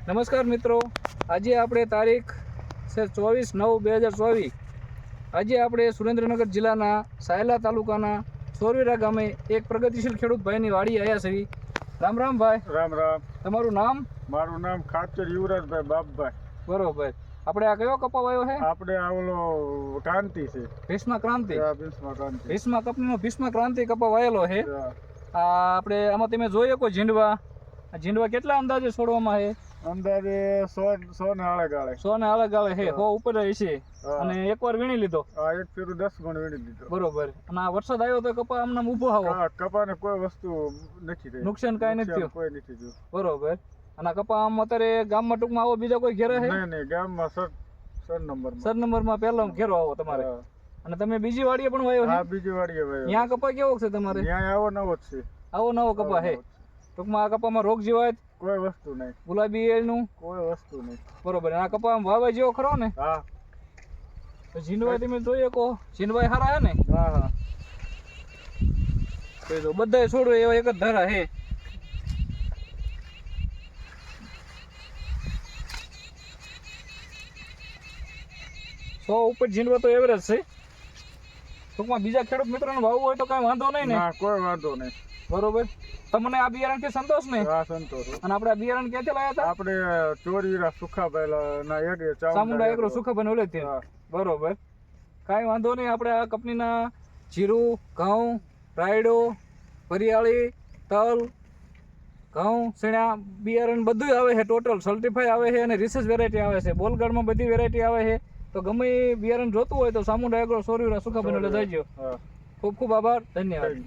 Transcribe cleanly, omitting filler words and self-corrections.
નમસ્કાર મિત્રો, આજે આપણે તારીખ છે 24/9/2024. આજે આપણે સુરેન્દ્રનગર જિલ્લાના સાયલા તાલુકાના સોરવીરા ગામે એક પ્રગતિશીલ ખેડૂત ભાઈની વાડી આવ્યા છે. રામ રામ ભાઈ. રામ રામ. તમારું નામ? મારું નામ ખાચર યુવરાજભાઈ બાપભાઈ. બરોબર. આપણે આ કયો કપા વાવ્યો છે? આપણે આ ઓલો ક્રાંતિ છે. ભીષ્મ ક્રાંતિ. ભીષ્મ ક્રાંતિ. ભીષ્મ કંપનીનો ભીષ્મ ક્રાંતિ કપા વાયેલો છે. આ આપણે આમાં તમે જોઈ શકો ઝીંડવા. આ ઝીંડવા કેટલા અંદાજે છોડવામાં છે? અંદાજે 100 ને આળે ગાળે. 100 ને આળે ગાળે છે. 100 ઉપર છે. અને એકવાર વીણી લીધો. હા, એક ફેરું 10 ગણ વીણી લીધો. બરોબર. અને આ વરસાદ આવ્યો તો કપા આમને ઊભો આવો. હા, કપાને કોઈ વસ્તુ નથી થઈ. નુકસાન કાંઈ નથી થયું. કોઈ નથી થયું. બરોબર. અને આ કપા આમ અત્યારે ગામમાં ટૂંકમાં આવો બીજા કોઈ ઘેરે છે? નહીં, ગામમાં સર નંબરમાં પહેલો ઘેરો આવો તમારે. અને તમે બીજી વાડીએ પણ વાવ્યો છે? હા, બીજી વાડીએ વાવ્યો. ત્યાં કપા કેવો છે તમારે? ત્યાં આવો નવો જ છે. આવો નવો કપા છે. ટૂંકમાં આ કપામાં રોગ જીવાત કોઈ વસ્તુ નહીં. ગુલાબી એનું કોઈ વસ્તુ નહીં. બરોબર. આ કપા વાવે જેવો ખરો ને? હા. તો ઝીંડવા તમે જોઈએ કહો, ઝીંડવા સારા છે ને? હા. તો બધા છોડો એવા એક જ ધારા છે. સો ઉપર ઝીંડવા તો એવરેજ છે. ટૂંકમાં બીજા ખેડૂત મિત્રોને વાવવું હોય તો કાંઈ વાંધો નહીં ને? ના, કોઈ વાંધો નહીં. બરોબર. તમને આ બિયારણથી સંતોષ ને? હા, સંતોષ. અને આપણે આ બિયારણ ક્યાંથી લાવ્યા હતા? આપણે ચોરીરા સુખાભાઈ ના એક ચામુંડા એગ્રો સુખાભાઈ ઓલેથી. બરોબર. કાંઈ વાંધો નહીં. આપણે આ કંપનીના જીરું, ઘઉં, રાયડો, વરિયાળી, તલ, ઘઉં, શીણા બિયારણ બધું આવે છે. ટોટલ સર્ટિફાઈ આવે છે અને રિસર્ચ વેરાયટી આવે છે. બોલગાર્ડમાં બધી વેરાયટી આવે છે. તો ગમે બિયારણ જોતું હોય તો ચામુંડા એગ્રો સોરવીરા સુખાભાઈ ઓલે જઈજો. ખૂબ ખૂબ આભાર. ધન્યવાદ.